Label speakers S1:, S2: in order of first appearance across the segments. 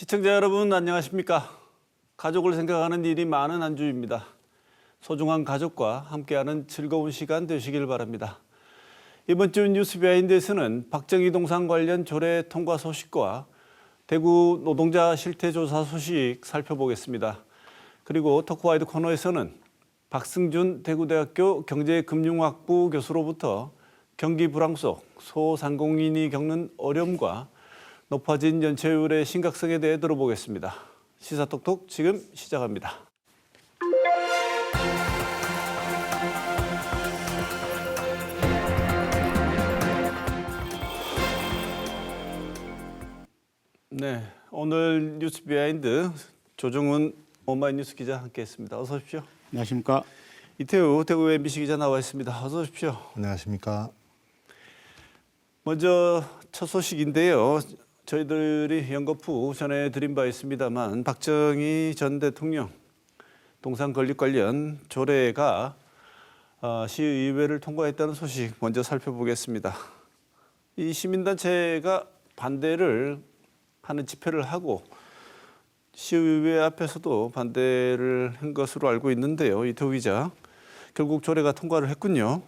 S1: 시청자 여러분 안녕하십니까? 가족을 생각하는 일이 많은 한 주입니다. 소중한 가족과 함께하는 즐거운 시간 되시길 바랍니다. 이번 주 뉴스 비하인드에서는 박정희 동상 관련 조례 통과 소식과 대구 노동자 실태조사 소식 살펴보겠습니다. 그리고 토크와이드 코너에서는 박승준 대구대학교 경제금융학부 교수로부터 경기 불황 속 소상공인이 겪는 어려움과 높아진 연체율의 심각성에 대해 들어보겠습니다. 시사톡톡 지금 시작합니다. 네, 오늘 뉴스 비하인드 조정훈 오마이뉴스 기자 함께했습니다. 어서 오십시오.
S2: 안녕하십니까.
S1: 이태우 대구 MBC 기자 나와 있습니다. 어서 오십시오.
S3: 안녕하십니까.
S1: 먼저 첫 소식인데요. 저희들이 연거푸 전해드린 바 있습니다만 박정희 전 대통령 동상 건립 관련 조례가 시의회를 통과했다는 소식 먼저 살펴보겠습니다. 이 시민단체가 반대를 하는 집회를 하고 시의회 앞에서도 반대를 한 것으로 알고 있는데요. 이태우 기자, 결국 조례가 통과를 했군요.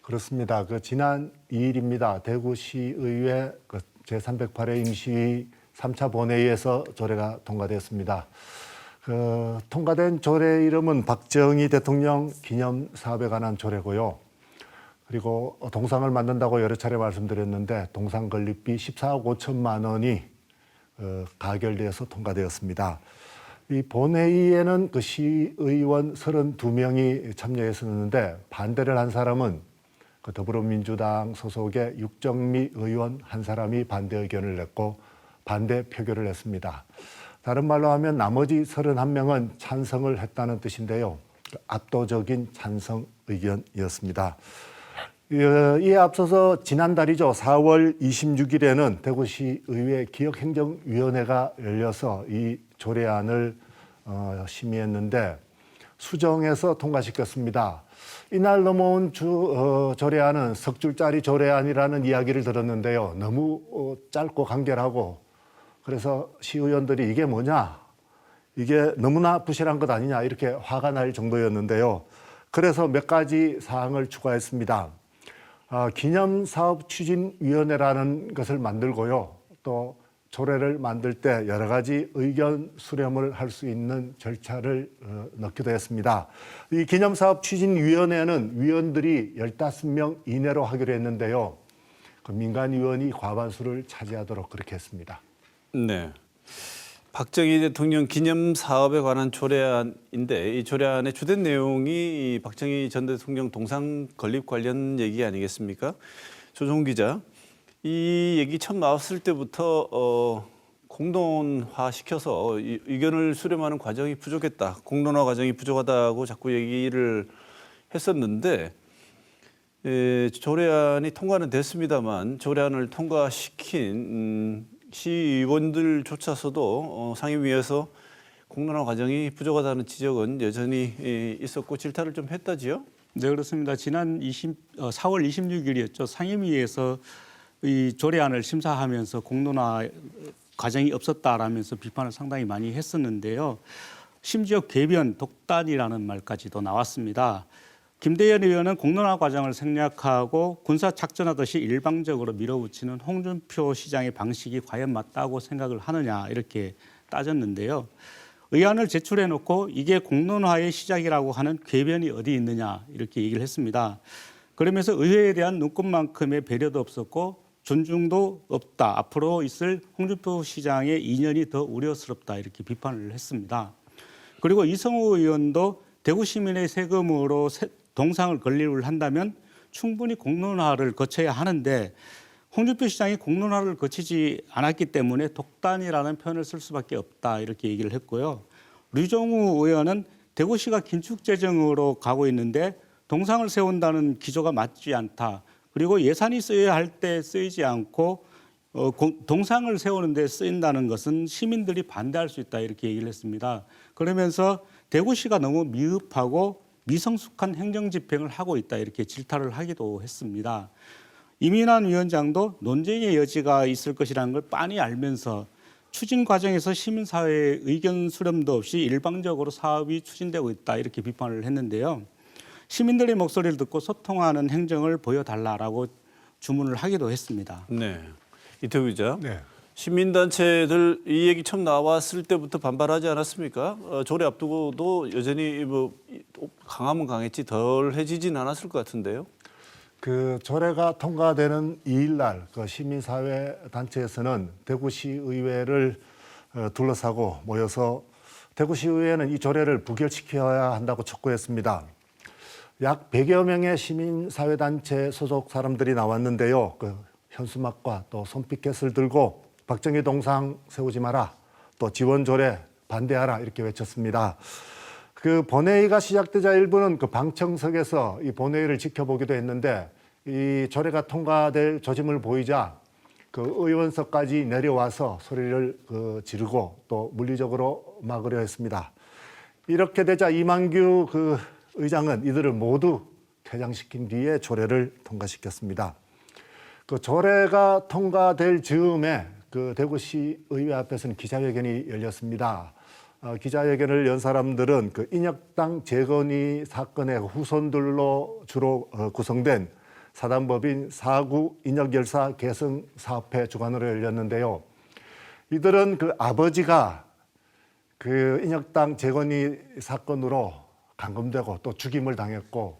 S3: 그렇습니다. 지난 2일입니다. 대구시의회 제308회 임시위 3차 본회의에서 조례가 통과되었습니다. 통과된 조례 이름은 박정희 대통령 기념 사업에 관한 조례고요. 그리고 동상을 만든다고 여러 차례 말씀드렸는데 동상 건립비 14억 5천만 원이 가결되어서 통과되었습니다. 이 본회의에는 시의원 32명이 참여했었는데 반대를 한 사람은 더불어민주당 소속의 육정미 의원 한 사람이 반대 의견을 냈고 반대 표결을 했습니다. 다른 말로 하면 나머지 31명은 찬성을 했다는 뜻인데요. 압도적인 찬성 의견이었습니다. 이에 앞서서 지난달이죠. 4월 26일에는 대구시 의회 기억행정위원회가 열려서 이 조례안을 심의했는데 수정해서 통과시켰습니다. 이날 넘어온 조례안은 석 줄짜리 조례안이라는 이야기를 들었는데요. 너무 짧고 간결하고 그래서 시의원들이 이게 뭐냐? 이게 너무나 부실한 것 아니냐? 이렇게 화가 날 정도였는데요. 그래서 몇 가지 사항을 추가했습니다. 기념사업추진위원회라는 것을 만들고요. 또 조례를 만들 때 여러 가지 의견 수렴을 할 수 있는 절차를 넣기도 했습니다. 이 기념사업추진위원회는 위원들이 15명 이내로 하기로 했는데요. 민간위원이 과반수를 차지하도록 그렇게 했습니다.
S1: 네, 박정희 대통령 기념사업에 관한 조례안인데 이 조례안의 주된 내용이 박정희 전 대통령 동상 건립 관련 얘기 아니겠습니까? 조정훈 기자. 이 얘기 처음 나왔을 때부터 공론화시켜서 의견을 수렴하는 과정이 부족했다. 공론화 과정이 부족하다고 자꾸 얘기를 했었는데 조례안이 통과는 됐습니다만 조례안을 통과시킨 시의원들조차서도 상임위에서 공론화 과정이 부족하다는 지적은 여전히 있었고 질타를 좀 했다지요?
S2: 네, 그렇습니다. 지난 4월 26일이었죠. 상임위에서 이 조례안을 심사하면서 공론화 과정이 없었다라면서 비판을 상당히 많이 했었는데요. 심지어 궤변, 독단이라는 말까지도 나왔습니다. 김대현 의원은 공론화 과정을 생략하고 군사 작전하듯이 일방적으로 밀어붙이는 홍준표 시장의 방식이 과연 맞다고 생각을 하느냐 이렇게 따졌는데요. 의안을 제출해놓고 이게 공론화의 시작이라고 하는 궤변이 어디 있느냐 이렇게 얘기를 했습니다. 그러면서 의회에 대한 눈꽃만큼의 배려도 없었고 존중도 없다. 앞으로 있을 홍준표 시장의 인연이 더 우려스럽다. 이렇게 비판을 했습니다. 그리고 이성우 의원도 대구 시민의 세금으로 동상을 건립을 한다면 충분히 공론화를 거쳐야 하는데 홍준표 시장이 공론화를 거치지 않았기 때문에 독단이라는 표현을 쓸 수밖에 없다. 이렇게 얘기를 했고요. 류정우 의원은 대구시가 긴축재정으로 가고 있는데 동상을 세운다는 기조가 맞지 않다. 그리고 예산이 쓰여야 할 때 쓰이지 않고 동상을 세우는 데 쓰인다는 것은 시민들이 반대할 수 있다 이렇게 얘기를 했습니다. 그러면서 대구시가 너무 미흡하고 미성숙한 행정집행을 하고 있다 이렇게 질타를 하기도 했습니다. 이민환 위원장도 논쟁의 여지가 있을 것이라는 걸 빤히 알면서 추진 과정에서 시민사회의 의견 수렴도 없이 일방적으로 사업이 추진되고 있다 이렇게 비판을 했는데요. 시민들의 목소리를 듣고 소통하는 행정을 보여달라라고 주문을 하기도 했습니다.
S1: 네. 이태우 기자.
S3: 네.
S1: 시민단체들 이 얘기 처음 나왔을 때부터 반발하지 않았습니까? 조례 앞두고도 여전히 뭐 강하면 강했지 덜해지진 않았을 것 같은데요.
S3: 그 조례가 통과되는 2일 날 그 시민사회 단체에서는 대구시의회를 둘러싸고 모여서 대구시의회는 이 조례를 부결시켜야 한다고 촉구했습니다. 약 100여 명의 시민사회 단체 소속 사람들이 나왔는데요. 그 현수막과 또 손피켓을 들고 박정희 동상 세우지 마라, 또 지원 조례 반대하라 이렇게 외쳤습니다. 그 본회의가 시작되자 일부는 그 방청석에서 이 본회의를 지켜보기도 했는데 이 조례가 통과될 조짐을 보이자 그 의원석까지 내려와서 소리를 지르고 또 물리적으로 막으려 했습니다. 이렇게 되자 이만규 그 의장은 이들을 모두 퇴장시킨 뒤에 조례를 통과시켰습니다. 그 조례가 통과될 즈음에 그 대구시 의회 앞에서는 기자회견이 열렸습니다. 기자회견을 연 사람들은 그 인혁당 재건이 사건의 후손들로 주로 구성된 사단법인 사구 인혁열사 계승사업회 주관으로 열렸는데요. 이들은 그 아버지가 그 인혁당 재건이 사건으로 감금되고 또 죽임을 당했고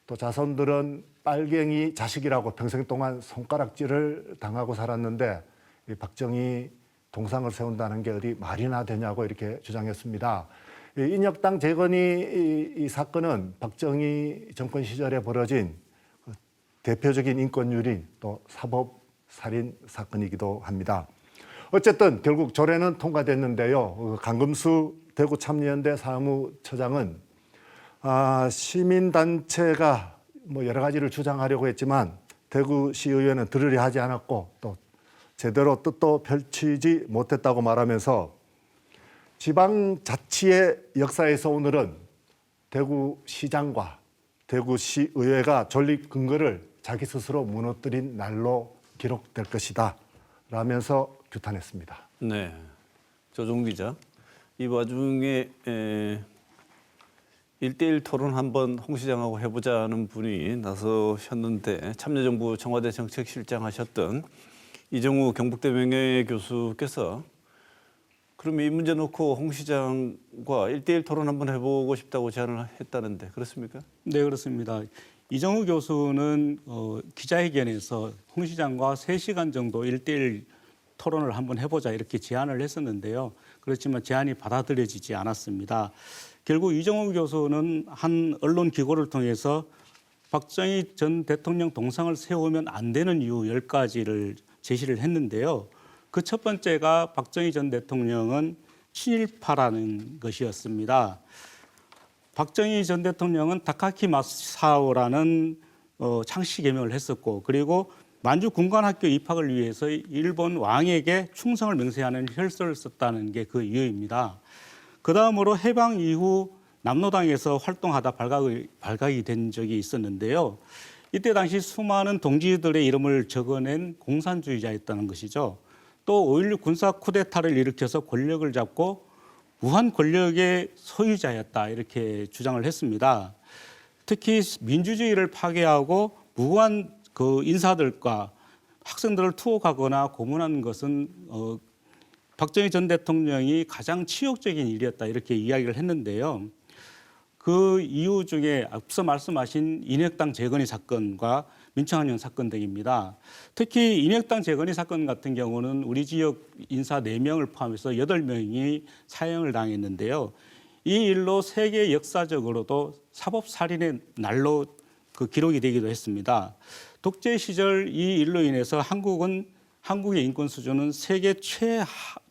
S3: 또 자손들은 빨갱이 자식이라고 평생 동안 손가락질을 당하고 살았는데 이 박정희 동상을 세운다는 게 어디 말이나 되냐고 이렇게 주장했습니다. 이 인혁당 재건이 이 사건은 박정희 정권 시절에 벌어진 대표적인 인권유린 또 사법살인 사건이기도 합니다. 어쨌든 결국 조례는 통과됐는데요. 강금수 대구참여연대 사무처장은 시민단체가 뭐 여러 가지를 주장하려고 했지만 대구시의회는 들으려 하지 않았고 또 제대로 뜻도 펼치지 못했다고 말하면서 지방자치의 역사에서 오늘은 대구시장과 대구시의회가 존립 근거를 자기 스스로 무너뜨린 날로 기록될 것이다 라면서 규탄했습니다.
S1: 네. 조종 기자. 이 와중에 1대1 토론 한번 홍 시장하고 해보자는 분이 나서셨는데 참여정부 청와대 정책실장 하셨던 이정우 경북대 명예교수께서 그러면 이 문제 놓고 홍 시장과 1대1 토론 한번 해보고 싶다고 제안을 했다는데 그렇습니까?
S2: 네, 그렇습니다. 이정우 교수는 기자회견에서 홍 시장과 3시간 정도 1대1 토론을 한번 해보자 이렇게 제안을 했었는데요. 그렇지만 제안이 받아들여지지 않았습니다. 결국 이정우 교수는 한 언론 기고를 통해서 박정희 전 대통령 동상을 세우면 안 되는 이유 10가지를 제시를 했는데요. 그 첫 번째가 박정희 전 대통령은 친일파라는 것이었습니다. 박정희 전 대통령은 다카키 마사오라는 창씨 개명을 했었고 그리고 만주 군관학교 입학을 위해서 일본 왕에게 충성을 맹세하는 혈서를 썼다는 게 그 이유입니다. 그 다음으로 해방 이후 남로당에서 활동하다 발각이 된 적이 있었는데요. 이때 당시 수많은 동지들의 이름을 적어낸 공산주의자였다는 것이죠. 또 5.16 군사 쿠데타를 일으켜서 권력을 잡고 무한 권력의 소유자였다 이렇게 주장을 했습니다. 특히 민주주의를 파괴하고 무고한 그 인사들과 학생들을 투옥하거나 고문한 것은 박정희 전 대통령이 가장 치욕적인 일이었다 이렇게 이야기를 했는데요. 그 이유 중에 앞서 말씀하신 인혁당 재건이 사건과 민청학령 사건 등입니다. 특히 인혁당 재건이 사건 같은 경우는 우리 지역 인사 4명을 포함해서 8명이 사형을 당했는데요. 이 일로 세계 역사적으로도 사법살인의 날로 그 기록이 되기도 했습니다. 독재 시절 이 일로 인해서 한국의 인권 수준은 세계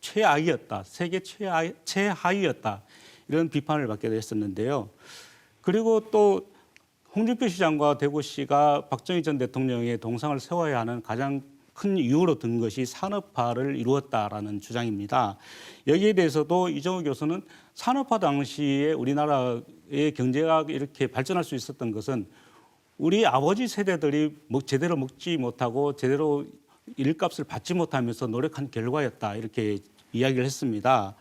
S2: 최악이었다, 세계 최하위였다 이런 비판을 받게 됐었는데요. 그리고 또 홍준표 시장과 대구시가 박정희 전 대통령의 동상을 세워야 하는 가장 큰 이유로 든 것이 산업화를 이루었다라는 주장입니다. 여기에 대해서도 이정우 교수는 산업화 당시에 우리나라의 경제가 이렇게 발전할 수 있었던 것은 우리 아버지 세대들이 제대로 먹지 못하고 제대로 일값을 받지 못하면서 노력한 결과였다 이렇게 이야기를 했습니다.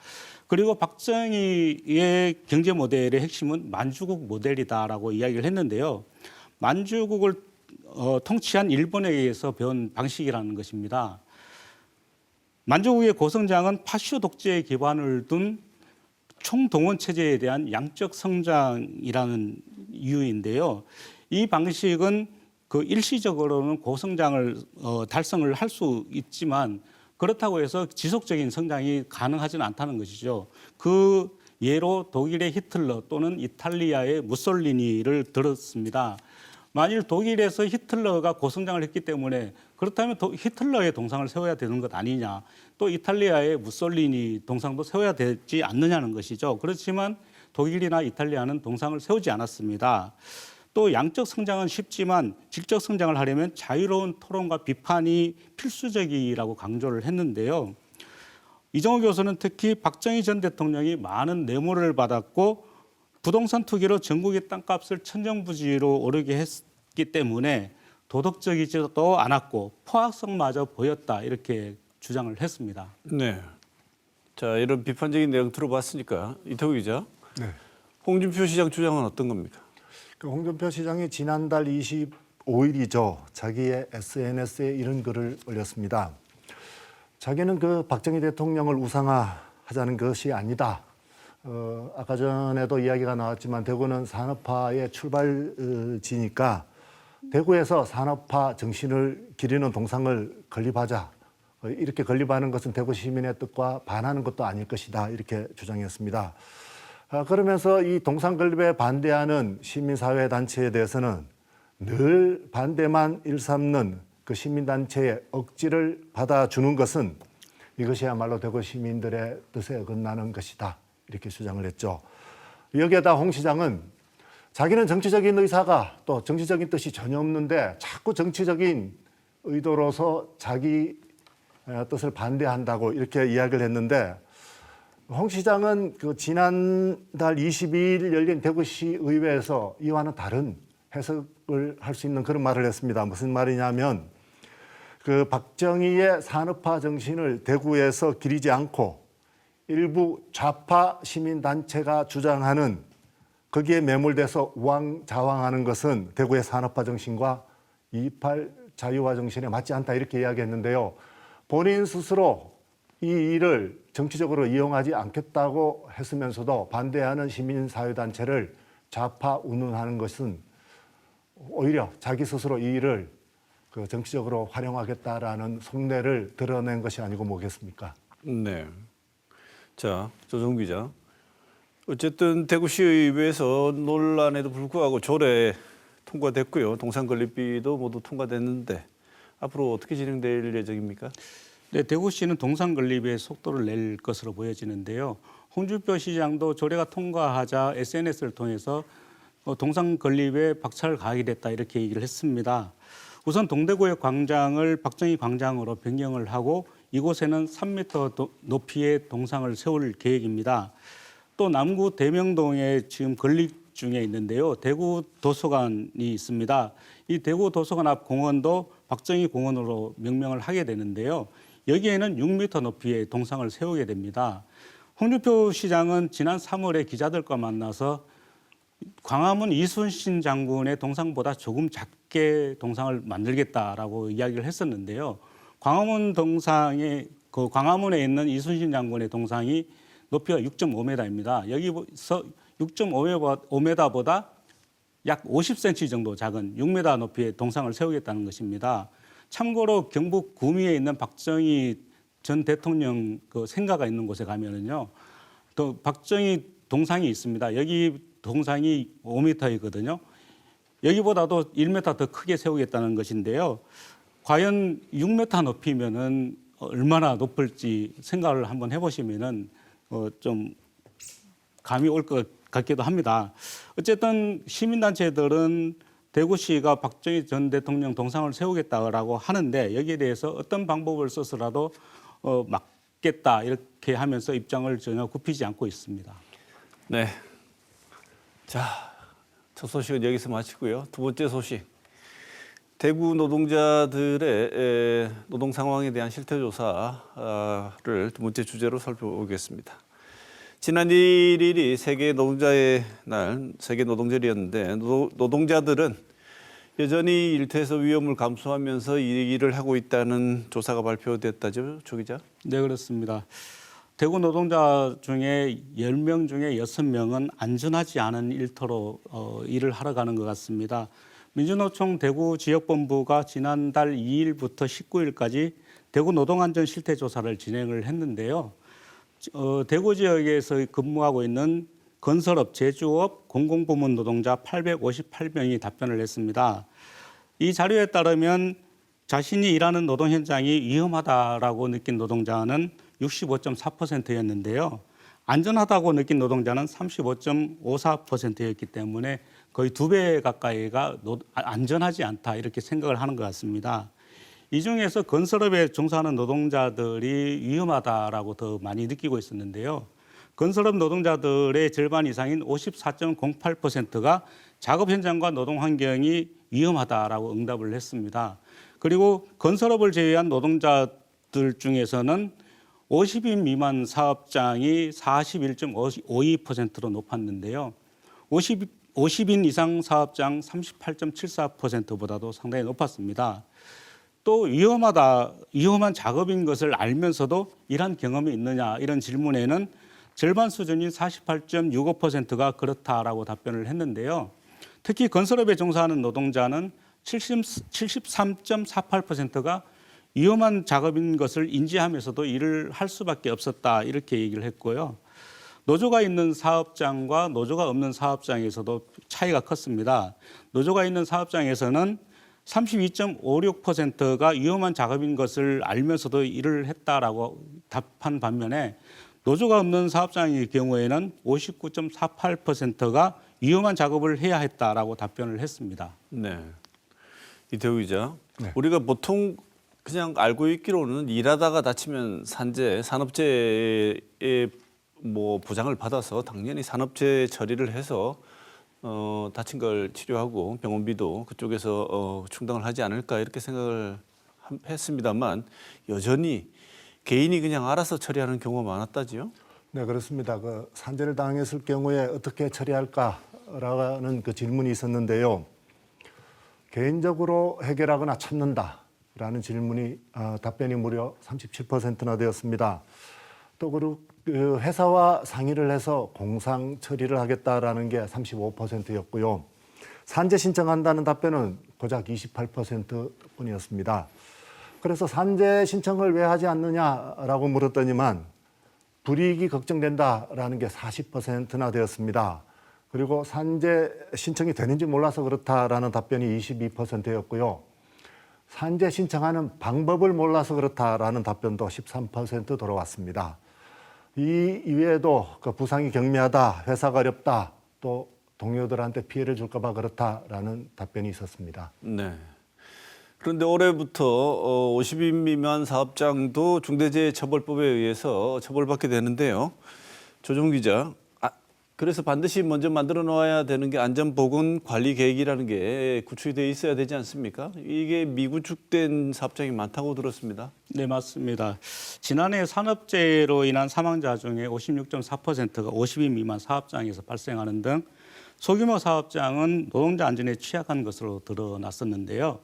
S2: 그리고 박정희의 경제 모델의 핵심은 만주국 모델이다라고 이야기를 했는데요. 만주국을 통치한 일본에 의해서 배운 방식이라는 것입니다. 만주국의 고성장은 파쇼 독재에 기반을 둔 총동원 체제에 대한 양적 성장이라는 이유인데요. 이 방식은 그 일시적으로는 고성장을 달성을 할 수 있지만 그렇다고 해서 지속적인 성장이 가능하지는 않다는 것이죠. 그 예로 독일의 히틀러 또는 이탈리아의 무솔리니를 들었습니다. 만일 독일에서 히틀러가 고성장을 했기 때문에 그렇다면 히틀러의 동상을 세워야 되는 것 아니냐. 또 이탈리아의 무솔리니 동상도 세워야 되지 않느냐는 것이죠. 그렇지만 독일이나 이탈리아는 동상을 세우지 않았습니다. 또 양적 성장은 쉽지만 질적 성장을 하려면 자유로운 토론과 비판이 필수적이라고 강조를 했는데요. 이정호 교수는 특히 박정희 전 대통령이 많은 뇌물을 받았고 부동산 투기로 전국의 땅값을 천정부지로 오르게 했기 때문에 도덕적이지도 않았고 포악성마저 보였다 이렇게 주장을 했습니다.
S1: 네. 자, 이런 비판적인 내용 들어봤으니까 이태우 기자,
S3: 네.
S1: 홍준표 시장 주장은 어떤 겁니까?
S3: 그 홍준표 시장이 지난달 25일이죠. 자기의 SNS에 이런 글을 올렸습니다. 자기는 그 박정희 대통령을 우상화하자는 것이 아니다. 아까 전에도 이야기가 나왔지만 대구는 산업화의 출발지니까 대구에서 산업화 정신을 기리는 동상을 건립하자. 이렇게 건립하는 것은 대구 시민의 뜻과 반하는 것도 아닐 것이다. 이렇게 주장했습니다. 그러면서 이 동상 건립에 반대하는 시민사회 단체에 대해서는 늘 반대만 일삼는 그 시민단체의 억지를 받아주는 것은 이것이야말로 대구 시민들의 뜻에 어긋나는 것이다. 이렇게 주장을 했죠. 여기에다 홍 시장은 자기는 정치적인 의사가 또 정치적인 뜻이 전혀 없는데 자꾸 정치적인 의도로서 자기 뜻을 반대한다고 이렇게 이야기를 했는데 홍 시장은 그 지난달 22일 열린 대구시 의회에서 이와는 다른 해석을 할 수 있는 그런 말을 했습니다. 무슨 말이냐면 그 박정희의 산업화 정신을 대구에서 기리지 않고 일부 좌파 시민단체가 주장하는 거기에 매몰돼서 우왕좌왕하는 것은 대구의 산업화 정신과 2.28 자유화 정신에 맞지 않다 이렇게 이야기했는데요. 본인 스스로 이 일을 정치적으로 이용하지 않겠다고 했으면서도 반대하는 시민사회단체를 좌파 운운하는 것은 오히려 자기 스스로 이 일을 그 정치적으로 활용하겠다라는 속내를 드러낸 것이 아니고 뭐겠습니까?
S1: 네. 자, 조정 기자. 어쨌든 대구시의회에서 논란에도 불구하고 조례 통과됐고요. 동상 건립비도 모두 통과됐는데 앞으로 어떻게 진행될 예정입니까?
S2: 네, 대구시는 동상 건립에 속도를 낼 것으로 보여지는데요. 홍준표 시장도 조례가 통과하자 SNS를 통해서 동상 건립에 박차를 가하겠다 이렇게 얘기를 했습니다. 우선 동대구의 광장을 박정희 광장으로 변경을 하고 이곳에는 3m 높이의 동상을 세울 계획입니다. 또 남구 대명동에 지금 건립 중에 있는데요. 대구 도서관이 있습니다. 이 대구 도서관 앞 공원도 박정희 공원으로 명명을 하게 되는데요. 여기에는 6m 높이의 동상을 세우게 됩니다. 홍준표 시장은 지난 3월에 기자들과 만나서 광화문 이순신 장군의 동상보다 조금 작게 동상을 만들겠다라고 이야기를 했었는데요. 광화문 동상에 그 광화문에 있는 이순신 장군의 동상이 높이가 6.5m입니다. 여기서 6.5m보다 약 50cm 정도 작은 6m 높이의 동상을 세우겠다는 것입니다. 참고로 경북 구미에 있는 박정희 전 대통령 그 생가가 있는 곳에 가면은요, 또 박정희 동상이 있습니다. 여기 동상이 5m이거든요. 여기보다도 1m 더 크게 세우겠다는 것인데요. 과연 6m 높이면은 얼마나 높을지 생각을 한번 해보시면은 좀 감이 올 것 같기도 합니다. 어쨌든 시민단체들은 대구시가 박정희 전 대통령 동상을 세우겠다라고 하는데 여기에 대해서 어떤 방법을 써서라도 막겠다 이렇게 하면서 입장을 전혀 굽히지 않고 있습니다.
S1: 네. 자, 첫 소식은 여기서 마치고요. 두 번째 소식. 대구 노동자들의 노동 상황에 대한 실태 조사를 두 번째 주제로 살펴보겠습니다. 지난 1일이 세계 노동자의 날, 세계 노동절이었는데 노동자들은 여전히 일터에서 위험을 감수하면서 이 일을 하고 있다는 조사가 발표됐다죠, 조 기자?
S2: 네, 그렇습니다. 대구 노동자 중에 10명 중에 6명은 안전하지 않은 일터로 일을 하러 가는 것 같습니다. 민주노총 대구 지역본부가 지난달 2일부터 19일까지 대구 노동안전 실태 조사를 진행을 했는데요. 대구 지역에서 근무하고 있는 건설업, 제조업, 공공부문 노동자 858명이 답변을 했습니다. 이 자료에 따르면 자신이 일하는 노동 현장이 위험하다라고 느낀 노동자는 65.4%였는데요. 안전하다고 느낀 노동자는 35.54%였기 때문에 거의 2배 가까이가 안전하지 않다 이렇게 생각을 하는 것 같습니다. 이 중에서 건설업에 종사하는 노동자들이 위험하다라고 더 많이 느끼고 있었는데요. 건설업 노동자들의 절반 이상인 54.08%가 작업 현장과 노동 환경이 위험하다라고 응답을 했습니다. 그리고 건설업을 제외한 노동자들 중에서는 50인 미만 사업장이 41.52%로 높았는데요. 50인 이상 사업장 38.74%보다도 상당히 높았습니다. 또 위험한 작업인 것을 알면서도 일한 경험이 있느냐 이런 질문에는 절반 수준인 48.65%가 그렇다라고 답변을 했는데요. 특히 건설업에 종사하는 노동자는 73.48%가 위험한 작업인 것을 인지하면서도 일을 할 수밖에 없었다 이렇게 얘기를 했고요. 노조가 있는 사업장과 노조가 없는 사업장에서도 차이가 컸습니다. 노조가 있는 사업장에서는 32.56%가 위험한 작업인 것을 알면서도 일을 했다라고 답한 반면에 노조가 없는 사업장의 경우에는 59.48%가 위험한 작업을 해야 했다라고 답변을 했습니다.
S1: 네, 이태우 기자.
S3: 네.
S1: 우리가 보통 그냥 알고 있기로는 일하다가 다치면 산업재해의 보장을 받아서 당연히 산업재해 처리를 해서 다친 걸 치료하고 병원비도 그쪽에서 충당을 하지 않을까 이렇게 생각을 했습니다만 여전히 개인이 그냥 알아서 처리하는 경우가 많았다지요?
S3: 네, 그렇습니다. 그 산재를 당했을 경우에 어떻게 처리할까라는 그 질문이 있었는데요. 개인적으로 해결하거나 참는다라는 질문이 답변이 무려 37%나 되었습니다. 또 그 회사와 상의를 해서 공상 처리를 하겠다라는 게 35%였고요. 산재 신청한다는 답변은 고작 28%뿐이었습니다. 그래서 산재 신청을 왜 하지 않느냐라고 물었더니만 불이익이 걱정된다라는 게 40%나 되었습니다. 그리고 산재 신청이 되는지 몰라서 그렇다라는 답변이 22%였고요. 산재 신청하는 방법을 몰라서 그렇다라는 답변도 13% 돌아왔습니다. 이 이외에도 그 부상이 경미하다, 회사가 어렵다, 또 동료들한테 피해를 줄까 봐 그렇다라는 답변이 있었습니다.
S1: 네. 그런데 올해부터 50인 미만 사업장도 중대재해처벌법에 의해서 처벌받게 되는데요. 조정 기자, 그래서 반드시 먼저 만들어 놓아야 되는 게 안전보건관리계획이라는 게 구축이 돼 있어야 되지 않습니까? 이게 미구축된 사업장이 많다고 들었습니다.
S2: 네, 맞습니다. 지난해 산업재해로 인한 사망자 중에 56.4%가 50인 미만 사업장에서 발생하는 등 소규모 사업장은 노동자 안전에 취약한 것으로 드러났었는데요.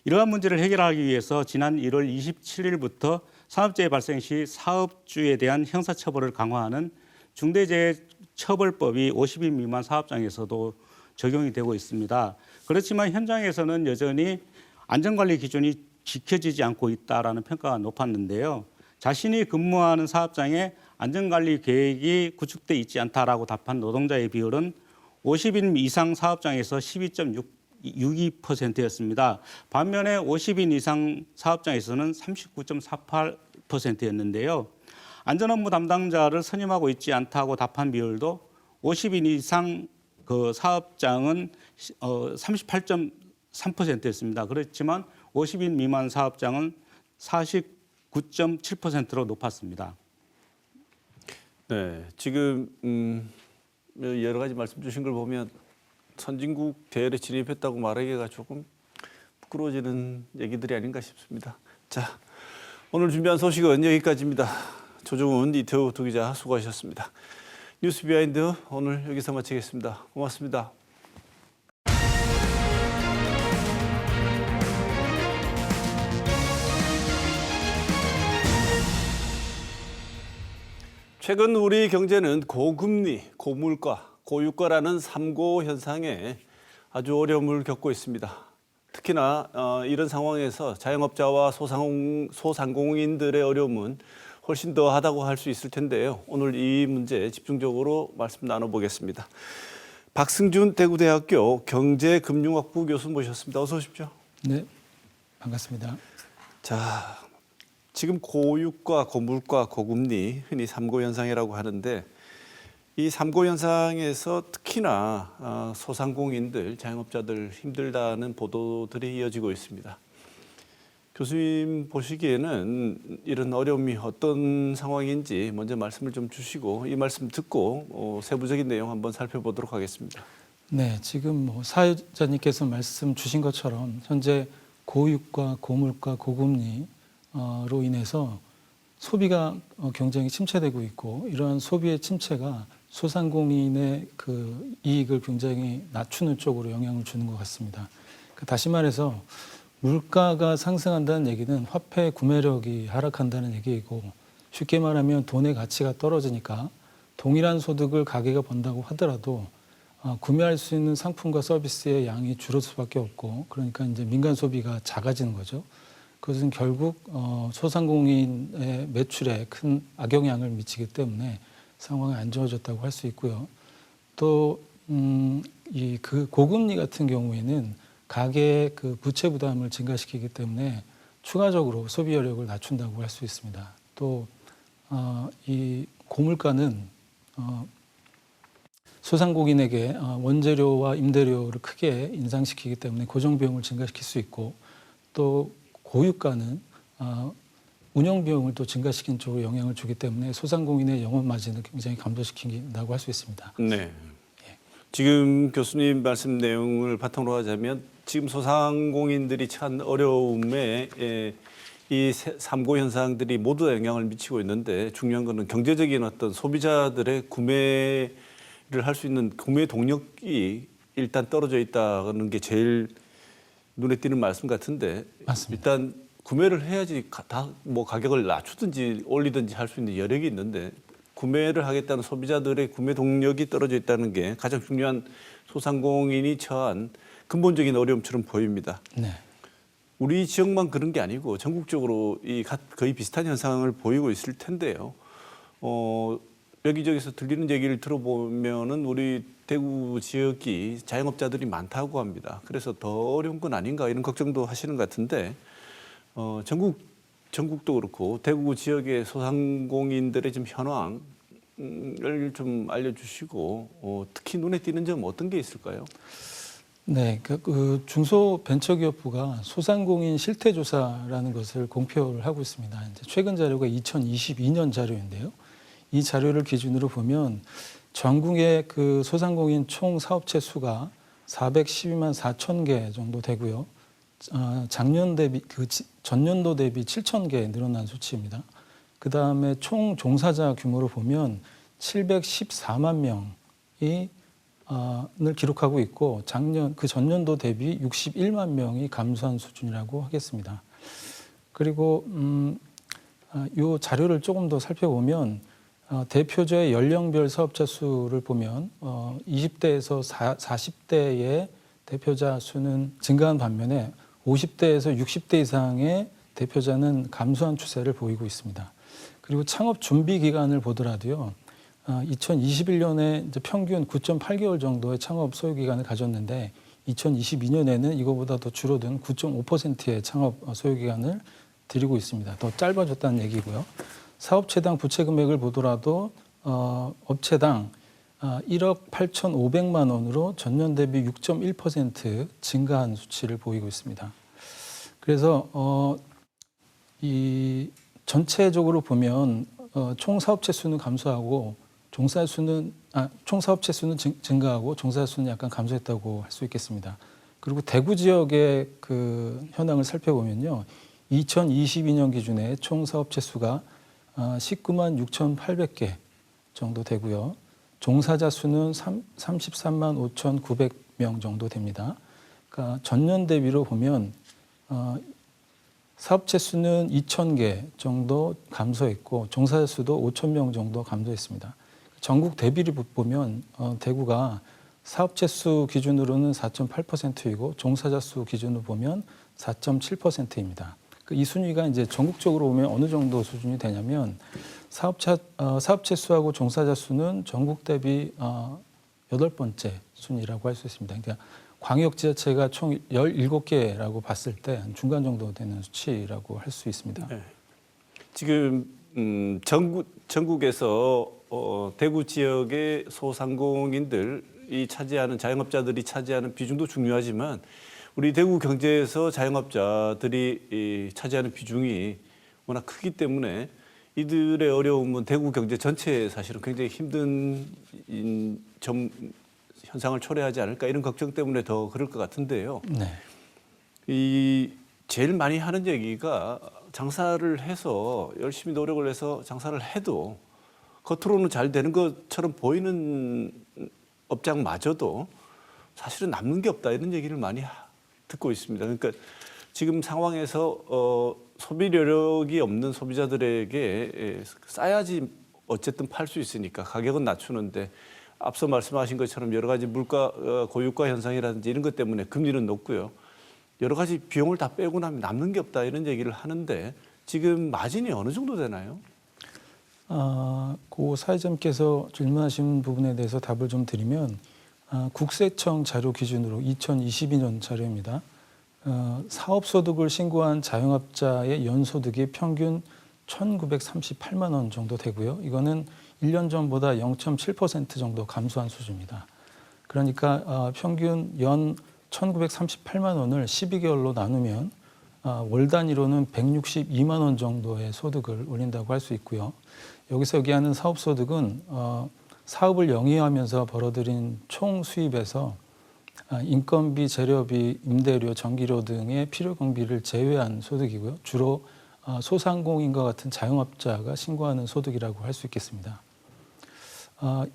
S2: 이러한 문제를 해결하기 위해서 지난 1월 27일부터 산업재해 발생 시 사업주에 대한 형사처벌을 강화하는 중대재해처벌법이 50인 미만 사업장에서도 적용이 되고 있습니다. 그렇지만 현장에서는 여전히 안전관리 기준이 지켜지지 않고 있다라는 평가가 높았는데요. 자신이 근무하는 사업장에 안전관리 계획이 구축돼 있지 않다라고 답한 노동자의 비율은 50인 이상 사업장에서 12.62%였습니다. 반면에 50인 이상 사업장에서는 39.48%였는데요. 안전업무 담당자를 선임하고 있지 않다고 답한 비율도 50인 이상 그 사업장은 38.3%였습니다. 그렇지만 50인 미만 사업장은 49.7%로 높았습니다.
S1: 네, 지금 여러 가지 말씀 주신 걸 보면 선진국 대열에 진입했다고 말하기가 조금 부끄러워지는 얘기들이 아닌가 싶습니다. 자, 오늘 준비한 소식은 여기까지입니다. 조정훈, 이태우 두 기자 수고하셨습니다. 뉴스 비하인드 오늘 여기서 마치겠습니다. 고맙습니다. 최근 우리 경제는 고금리, 고물가, 고유가라는 삼고 현상에 아주 어려움을 겪고 있습니다. 특히나 이런 상황에서 자영업자와 소상공인들의 어려움은 훨씬 더하다고 할 수 있을 텐데요. 오늘 이 문제 집중적으로 말씀 나눠보겠습니다. 박승준 대구대학교 경제금융학부 교수 모셨습니다. 어서 오십시오.
S4: 네, 반갑습니다.
S1: 자, 지금 고유가, 고물가, 고금리, 흔히 삼고 현상이라고 하는데 이 삼고 현상에서 특히나 소상공인들, 자영업자들 힘들다는 보도들이 이어지고 있습니다. 교수님 보시기에는 이런 어려움이 어떤 상황인지 먼저 말씀을 좀 주시고 이 말씀 듣고 세부적인 내용 한번 살펴보도록 하겠습니다.
S4: 네, 지금 사회자님께서 말씀 주신 것처럼 현재 고유가, 고물가, 고금리로 인해서 소비가 굉장히 침체되고 있고 이러한 소비의 침체가 소상공인의 그 이익을 굉장히 낮추는 쪽으로 영향을 주는 것 같습니다. 다시 말해서 물가가 상승한다는 얘기는 화폐 구매력이 하락한다는 얘기이고 쉽게 말하면 돈의 가치가 떨어지니까 동일한 소득을 가게가 번다고 하더라도 구매할 수 있는 상품과 서비스의 양이 줄을 수밖에 없고 그러니까 이제 민간 소비가 작아지는 거죠. 그것은 결국 소상공인의 매출에 큰 악영향을 미치기 때문에 상황이 안 좋아졌다고 할 수 있고요. 또 이 그 고금리 같은 경우에는 가계의 그 부채 부담을 증가시키기 때문에 추가적으로 소비 여력을 낮춘다고 할 수 있습니다. 또 이 고물가는 소상공인에게 원재료와 임대료를 크게 인상시키기 때문에 고정 비용을 증가시킬 수 있고 또 고유가는 운영 비용을 또 증가시킨 쪽으로 영향을 주기 때문에 소상공인의 영업 마진을 굉장히 감소시킨다고 할 수 있습니다.
S1: 네. 지금 교수님 말씀 내용을 바탕으로 하자면 지금 소상공인들이 처한 어려움에 이 삼고 현상들이 모두 영향을 미치고 있는데 중요한 것은 경제적인 어떤 소비자들의 구매를 할 수 있는 구매 동력이 일단 떨어져 있다는 게 제일 눈에 띄는 말씀 같은데
S4: 맞습니다.
S1: 일단 구매를 해야지 다 뭐 가격을 낮추든지 올리든지 할 수 있는 여력이 있는데 구매를 하겠다는 소비자들의 구매 동력이 떨어져 있다는 게 가장 중요한 소상공인이 처한 근본적인 어려움처럼 보입니다.
S4: 네.
S1: 우리 지역만 그런 게 아니고 전국적으로 거의 비슷한 현상을 보이고 있을 텐데요. 여기저기서 들리는 얘기를 들어보면은 우리 대구 지역이 자영업자들이 많다고 합니다. 그래서 더 어려운 건 아닌가 이런 걱정도 하시는 것 같은데 전국도 그렇고 대구 지역의 소상공인들의 좀 현황을 좀 알려주시고 특히 눈에 띄는 점 어떤 게 있을까요?
S4: 네, 그 중소벤처기업부가 소상공인 실태조사라는 것을 공표를 하고 있습니다. 이제 최근 자료가 2022년 자료인데요. 이 자료를 기준으로 보면 전국의 그 소상공인 총 사업체 수가 412만 4천 개 정도 되고요. 작년 대비 전년도 대비 7천 개 늘어난 수치입니다. 그 다음에 총 종사자 규모로 보면 714만 명이 를 기록하고 있고 그 전년도 대비 61만 명이 감소한 수준이라고 하겠습니다. 그리고 이 자료를 조금 더 살펴보면 대표자의 연령별 사업자 수를 보면 20대에서 40대의 대표자 수는 증가한 반면에 50대에서 60대 이상의 대표자는 감소한 추세를 보이고 있습니다. 그리고 창업 준비 기간을 보더라도요. 2021년에 이제 평균 9.8개월 정도의 창업 소요 기간을 가졌는데 2022년에는 이거보다 더 줄어든 9.5%의 창업 소요 기간을 드리고 있습니다. 더 짧아졌다는 얘기고요. 사업체당 부채 금액을 보더라도 업체당 1억 8,500만 원으로 전년 대비 6.1% 증가한 수치를 보이고 있습니다. 그래서 이 전체적으로 보면 총 사업체 수는 감소하고 총 사업체 수는 증가하고 종사 수는 약간 감소했다고 할 수 있겠습니다. 그리고 대구 지역의 그 현황을 살펴보면요. 2022년 기준에 총 사업체 수가 19만 6,800개 정도 되고요. 종사자 수는 33만 5,900명 정도 됩니다. 그러니까 전년 대비로 보면 사업체 수는 2,000개 정도 감소했고 종사자 수도 5,000명 정도 감소했습니다. 전국 대비를 보면 대구가 사업체 수 기준으로는 4.8%이고 종사자 수 기준으로 보면 4.7%입니다. 이 순위가 이제 전국적으로 보면 어느 정도 수준이 되냐면 사업체 수하고 종사자 수는 전국 대비 8번째 순위라고 할 수 있습니다. 그러니까 광역 지자체가 총 17개라고 봤을 때 중간 정도 되는 수치라고 할 수 있습니다.
S1: 네. 지금 전국에서 대구 지역의 소상공인들이 차지하는 자영업자들이 차지하는 비중도 중요하지만 우리 대구 경제에서 자영업자들이 차지하는 비중이 워낙 크기 때문에 이들의 어려움은 대구 경제 전체에 사실은 굉장히 힘든 현상을 초래하지 않을까 이런 걱정 때문에 더 그럴 것 같은데요.
S4: 네.
S1: 이 제일 많이 하는 얘기가 장사를 해서 열심히 노력을 해서 장사를 해도 겉으로는 잘 되는 것처럼 보이는 업장마저도 사실은 남는 게 없다 이런 얘기를 많이 듣고 있습니다. 그러니까 지금 상황에서 소비 여력이 없는 소비자들에게 싸야지 어쨌든 팔 수 있으니까 가격은 낮추는데 앞서 말씀하신 것처럼 여러 가지 물가 고유가 현상이라든지 이런 것 때문에 금리는 높고요. 여러 가지 비용을 다 빼고 나면 남는 게 없다 이런 얘기를 하는데 지금 마진이 어느 정도 되나요?
S4: 고 사회자님께서 질문하신 부분에 대해서 답을 좀 드리면 국세청 자료 기준으로 2022년 자료입니다. 사업소득을 신고한 자영업자의 연소득이 평균 1,938만 원 정도 되고요. 이거는 1년 전보다 0.7% 정도 감소한 수준입니다. 그러니까 평균 연 1,938만 원을 12개월로 나누면 월 단위로는 162만 원 정도의 소득을 올린다고 할 수 있고요. 여기서 얘기하는 사업소득은 사업을 영위하면서 벌어들인 총 수입에서 인건비, 재료비, 임대료, 전기료 등의 필요 경비를 제외한 소득이고요. 주로 소상공인과 같은 자영업자가 신고하는 소득이라고 할 수 있겠습니다.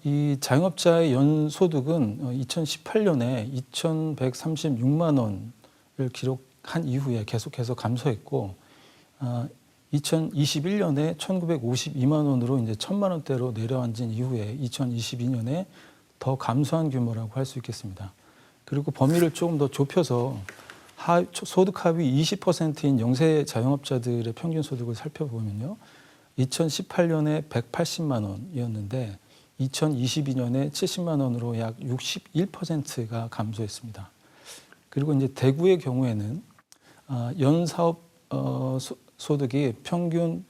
S4: 이 자영업자의 연소득은 2018년에 2,136만 원을 기록한 이후에 계속해서 감소했고 2021년에 1,952만 원으로 이제 1,000만 원대로 내려앉은 이후에 2022년에 더 감소한 규모라고 할 수 있겠습니다. 그리고 범위를 조금 더 좁혀서 소득 하위 20%인 영세 자영업자들의 평균 소득을 살펴보면요. 2018년에 180만 원이었는데 2022년에 70만 원으로 약 61%가 감소했습니다. 그리고 이제 대구의 경우에는 연사업 소득이 평균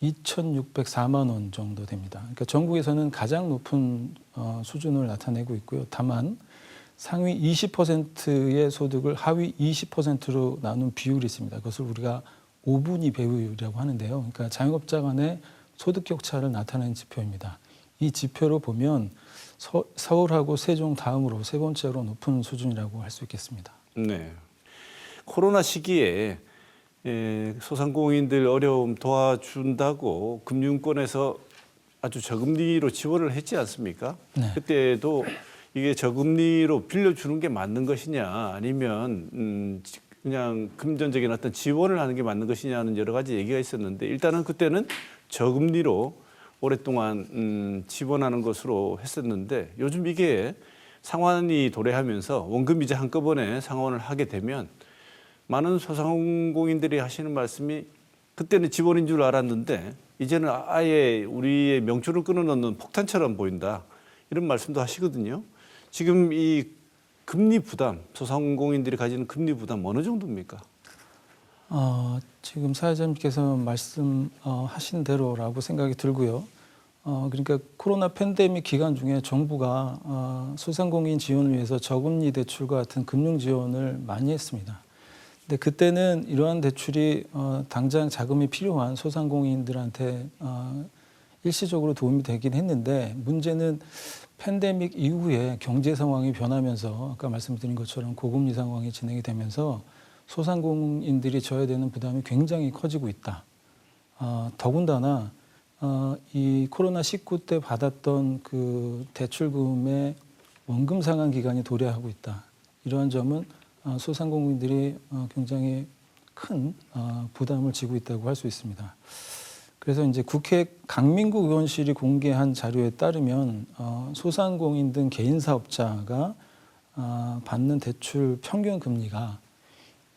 S4: 2,604만 원 정도 됩니다. 그러니까 전국에서는 가장 높은 수준을 나타내고 있고요. 다만 상위 20%의 소득을 하위 20%로 나눈 비율이 있습니다. 그것을 우리가 5분위 배율이라고 하는데요. 그러니까 자영업자 간의 소득 격차를 나타내는 지표입니다. 이 지표로 보면 서울하고 세종 다음으로 세 번째로 높은 수준이라고 할 수 있겠습니다.
S1: 네. 코로나 시기에 소상공인들 어려움 도와준다고 금융권에서 아주 저금리로 지원을 했지 않습니까?
S4: 네.
S1: 그때도 이게 저금리로 빌려주는 게 맞는 것이냐 아니면 그냥 금전적인 어떤 지원을 하는 게 맞는 것이냐는 여러 가지 얘기가 있었는데 일단은 그때는 저금리로 오랫동안 지원하는 것으로 했었는데 요즘 이게 상환이 도래하면서 원금이자 한꺼번에 상환을 하게 되면 많은 소상공인들이 하시는 말씀이 그때는 지원인 줄 알았는데 이제는 아예 우리의 명줄을 끊어놓는 폭탄처럼 보인다. 이런 말씀도 하시거든요. 지금 이 금리 부담, 소상공인들이 가지는 금리 부담 어느 정도입니까?
S4: 지금 사회자님께서 말씀하신 대로라고 생각이 들고요. 그러니까 코로나 팬데믹 기간 중에 정부가 소상공인 지원을 위해서 저금리 대출과 같은 금융 지원을 많이 했습니다. 근데 그때는 이러한 대출이 당장 자금이 필요한 소상공인들한테 일시적으로 도움이 되긴 했는데 문제는 팬데믹 이후에 경제 상황이 변하면서 아까 말씀드린 것처럼 고금리 상황이 진행이 되면서 소상공인들이 져야 되는 부담이 굉장히 커지고 있다. 더군다나 이 코로나19 때 받았던 그 대출금의 원금 상환 기간이 도래하고 있다. 이러한 점은 소상공인들이 굉장히 큰 부담을 지고 있다고 할 수 있습니다. 그래서 이제 국회 강민구 의원실이 공개한 자료에 따르면 소상공인 등 개인 사업자가 받는 대출 평균 금리가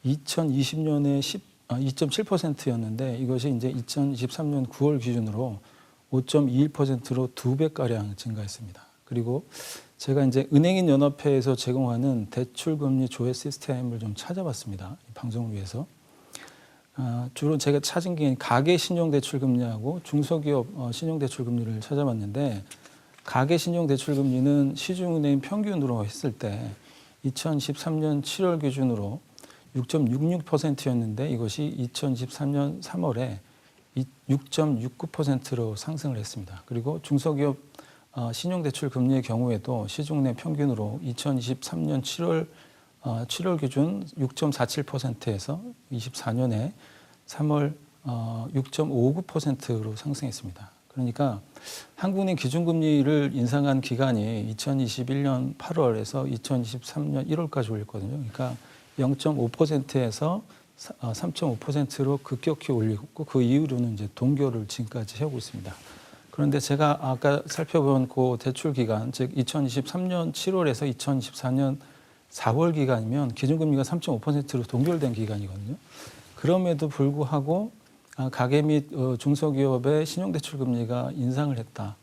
S4: 2020년에 2.7%였는데 이것이 이제 2023년 9월 기준으로 5.21%로 2배가량 증가했습니다. 그리고 제가 이제 은행인 연합회에서 제공하는 대출금리 조회 시스템을 좀 찾아봤습니다. 이 방송을 위해서. 주로 제가 찾은 게 가계 신용대출금리하고 중소기업 신용대출금리를 찾아봤는데 가계 신용대출금리는 시중은행 평균으로 했을 때 2013년 7월 기준으로 6.66%였는데 이것이 2023년 3월에 6.69%로 상승을 했습니다. 그리고 중소기업 신용대출 금리의 경우에도 시중은행 평균으로 2023년 7월 기준 6.47%에서 24년에 3월 6.59%로 상승했습니다. 그러니까 한국은행 기준금리를 인상한 기간이 2021년 8월에서 2023년 1월까지 올렸거든요. 그러니까 0.5%에서 3.5%로 급격히 올리고 그 이후로는 이제 동결을 지금까지 하고 있습니다. 그런데 제가 아까 살펴본 그 대출 기간, 즉 2023년 7월에서 2024년 4월 기간이면 기준금리가 3.5%로 동결된 기간이거든요. 그럼에도 불구하고 가계 및 중소기업의 신용대출금리가 인상을 했다.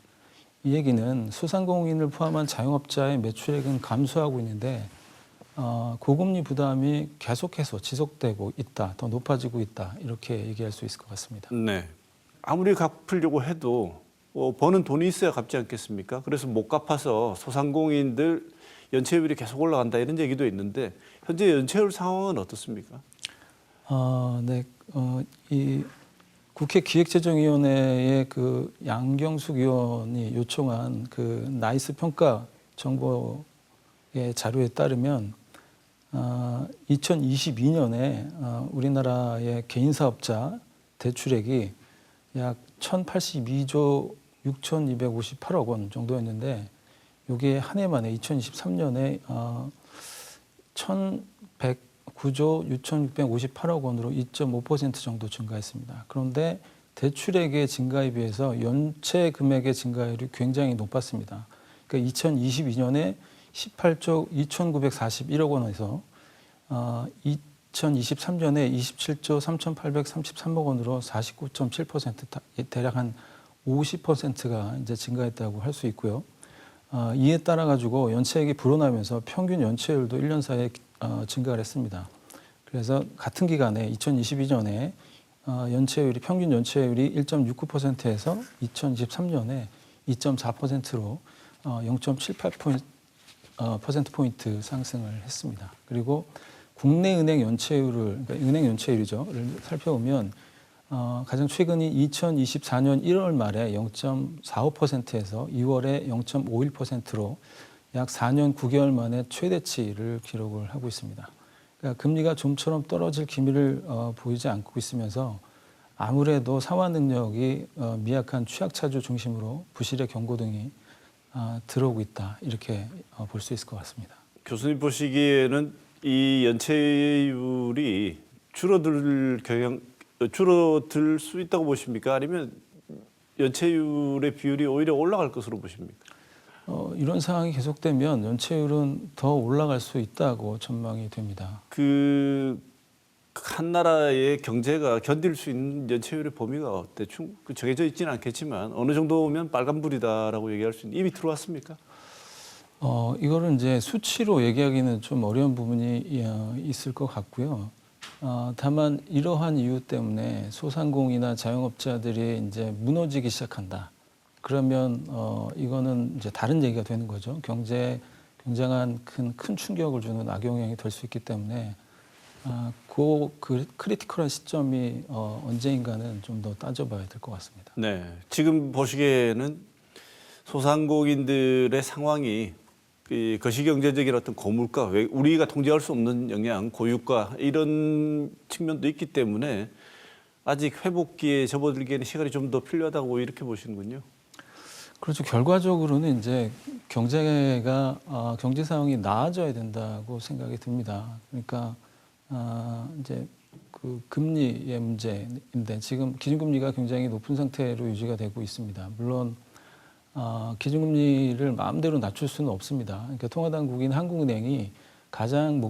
S4: 이 얘기는 소상공인을 포함한 자영업자의 매출액은 감소하고 있는데 고금리 부담이 계속해서 지속되고 있다, 더 높아지고 있다 이렇게 얘기할 수 있을 것 같습니다.
S1: 네. 아무리 갚으려고 해도 버는 돈이 있어야 갚지 않겠습니까? 그래서 못 갚아서 소상공인들 연체율이 계속 올라간다 이런 얘기도 있는데 현재 연체율 상황은 어떻습니까?
S4: 네, 이 국회 기획재정위원회의 그 양경숙 의원이 요청한 그 나이스 평가 정보의 자료에 따르면 2022년에 우리나라의 개인 사업자 대출액이 약 1,082조 6,258억 원 정도였는데 이게 한 해 만에 2023년에 1,109조 6,658억 원으로 2.5% 정도 증가했습니다. 그런데 대출액의 증가에 비해서 연체 금액의 증가율이 굉장히 높았습니다. 그러니까 2022년에 18조 2,941억 원에서 2023년에 27조 3,833억 원으로 49.7% 대략 한 50%가 이제 증가했다고 할 수 있고요. 이에 따라 가지고 연체액이 불어나면서 평균 연체율도 1년 사이에 증가를 했습니다. 그래서 같은 기간에 2022년에 평균 연체율이 1.69%에서 2023년에 2.4%로 0.78%포인트 상승을 했습니다. 그리고 국내 은행 연체율을, 그러니까 은행 연체율이죠,를 살펴보면 가장 최근이 2024년 1월 말에 0.45%에서 2월에 0.51%로 약 4년 9개월 만에 최대치를 기록을 하고 있습니다. 그러니까 금리가 좀처럼 떨어질 기미를 보이지 않고 있으면서 아무래도 상환 능력이 미약한 취약차주 중심으로 부실의 경고 등이 들어오고 있다 이렇게 볼 수 있을 것 같습니다.
S1: 교수님 보시기에는 이 연체율이 줄어들 수 있다고 보십니까? 아니면 연체율의 비율이 오히려 올라갈 것으로 보십니까?
S4: 이런 상황이 계속되면 연체율은 더 올라갈 수 있다고 전망이 됩니다.
S1: 한 나라의 경제가 견딜 수 있는 연체율의 범위가 대충 정해져 있지는 않겠지만 어느 정도면 빨간불이다라고 얘기할 수 있는 이미 들어왔습니까?
S4: 이거를 이제 수치로 얘기하기는 좀 어려운 부분이 있을 것 같고요. 다만 이러한 이유 때문에 소상공인이나 자영업자들이 이제 무너지기 시작한다. 그러면 이거는 이제 다른 얘기가 되는 거죠. 경제에 굉장한 큰 충격을 주는 악영향이 될 수 있기 때문에 그 크리티컬한 시점이 언제인가는 좀 더 따져봐야 될 것 같습니다.
S1: 네, 지금 보시기에는 소상공인들의 상황이 이 거시경제적인 어떤 고물가, 우리가 통제할 수 없는 영향, 고유가 이런 측면도 있기 때문에 아직 회복기에 접어들기에는 시간이 좀 더 필요하다고 이렇게 보시는군요.
S4: 그렇죠. 결과적으로는 이제 경제 상황이 나아져야 된다고 생각이 듭니다. 그러니까 이제 그 금리의 문제인데 지금 기준금리가 굉장히 높은 상태로 유지가 되고 있습니다. 물론 기준금리를 마음대로 낮출 수는 없습니다. 그러니까 통화당국인 한국은행이 가장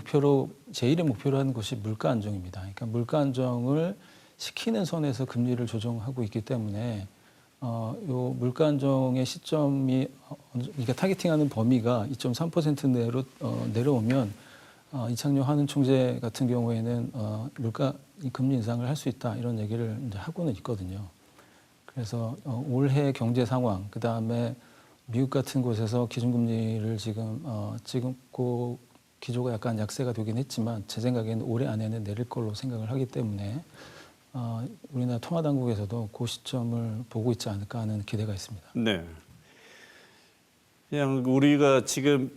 S4: 제일의 목표로 하는 것이 물가 안정입니다. 그러니까 물가 안정을 시키는 선에서 금리를 조정하고 있기 때문에 요 물가 안정의 시점이 그러니까 타겟팅하는 범위가 2.3% 내로 내려오면 이창용 한은 총재 같은 경우에는 물가 금리 인상을 할 수 있다 이런 얘기를 이제 하고는 있거든요. 그래서 올해 경제 상황, 그 다음에 미국 같은 곳에서 기준금리를 지금 그 기조가 약간 약세가 되긴 했지만 제 생각에는 올해 안에는 내릴 걸로 생각을 하기 때문에 우리나라 통화당국에서도 그 시점을 보고 있지 않을까 하는 기대가 있습니다.
S1: 네. 그냥 우리가 지금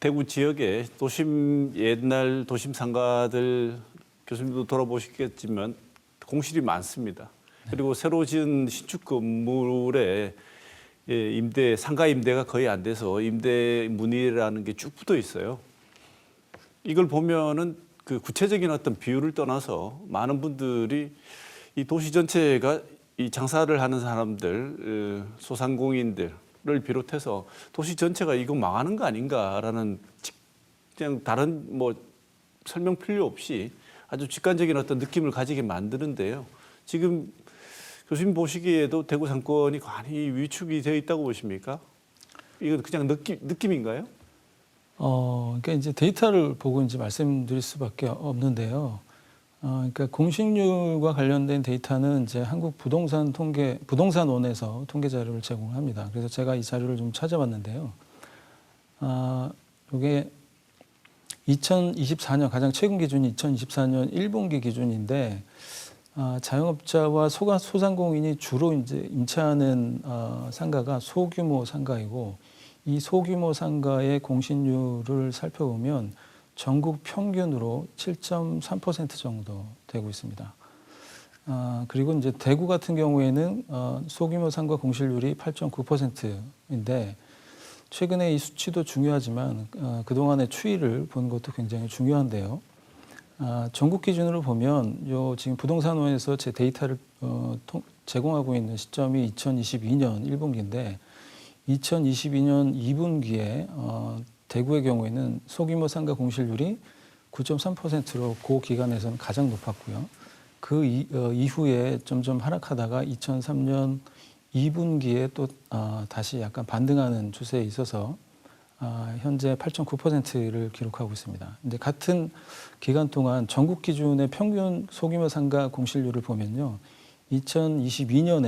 S1: 대구 지역에 옛날 도심 상가들 교수님도 돌아보시겠지만 공실이 많습니다. 그리고 새로 지은 신축 건물에 상가 임대가 거의 안 돼서 임대 문의라는 게 쭉 붙어 있어요. 이걸 보면은 그 구체적인 어떤 비율을 떠나서 많은 분들이 이 도시 전체가 이 장사를 하는 사람들, 소상공인들을 비롯해서 도시 전체가 이거 망하는 거 아닌가라는 그냥 다른 뭐 설명 필요 없이 아주 직관적인 어떤 느낌을 가지게 만드는데요. 지금 교수님 보시기에도 대구 상권이 많이 위축이 되어 있다고 보십니까? 이건 그냥 느낌인가요?
S4: 그러니까 이제 데이터를 보고 이제 말씀드릴 수밖에 없는데요. 그러니까 공실률과 관련된 데이터는 이제 한국 부동산원에서 통계 자료를 제공합니다. 그래서 제가 이 자료를 좀 찾아봤는데요. 이게 2024년 가장 최근 기준이 2024년 1분기 기준인데 자영업자와 소상공인이 주로 이제 임차하는 상가가 소규모 상가이고 이 소규모 상가의 공실률을 살펴보면 전국 평균으로 7.3% 정도 되고 있습니다. 그리고 이제 대구 같은 경우에는 소규모 상가 공실률이 8.9%인데 최근에 이 수치도 중요하지만 그동안의 추이를 보는 것도 굉장히 중요한데요. 전국 기준으로 보면 지금 부동산원에서 제 데이터를 제공하고 있는 시점이 2022년 1분기인데 2022년 2분기에 대구의 경우에는 소규모 상가 공실률이 9.3%로 그 기간에서는 가장 높았고요. 그 이후에 점점 하락하다가 2003년 2분기에 또 다시 약간 반등하는 추세에 있어서 현재 8.9%를 기록하고 있습니다. 근데 같은 기간 동안 전국 기준의 평균 소규모 상가 공실률을 보면요. 2022년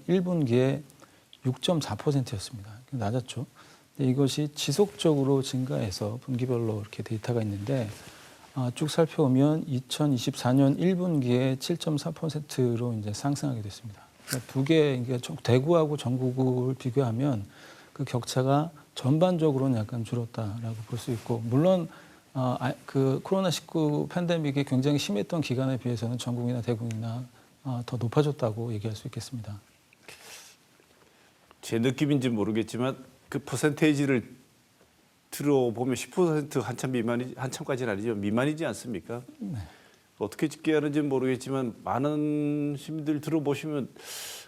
S4: 1분기에 6.4%였습니다. 낮았죠. 근데 이것이 지속적으로 증가해서 분기별로 이렇게 데이터가 있는데 쭉 살펴보면 2024년 1분기에 7.4%로 이제 상승하게 됐습니다. 그러니까 두 개, 대구하고 전국을 비교하면 그 격차가 전반적으로는 약간 줄었다라고 볼 수 있고, 물론 그 코로나19 팬데믹이 굉장히 심했던 기간에 비해서는 전국이나 대구나 더 높아졌다고 얘기할 수 있겠습니다.
S1: 제 느낌인지 모르겠지만 그 퍼센테이지를 들어보면 10% 한참까지는 아니죠. 미만이지 않습니까?
S4: 네.
S1: 어떻게 집계하는지는 모르겠지만 많은 시민들 들어보시면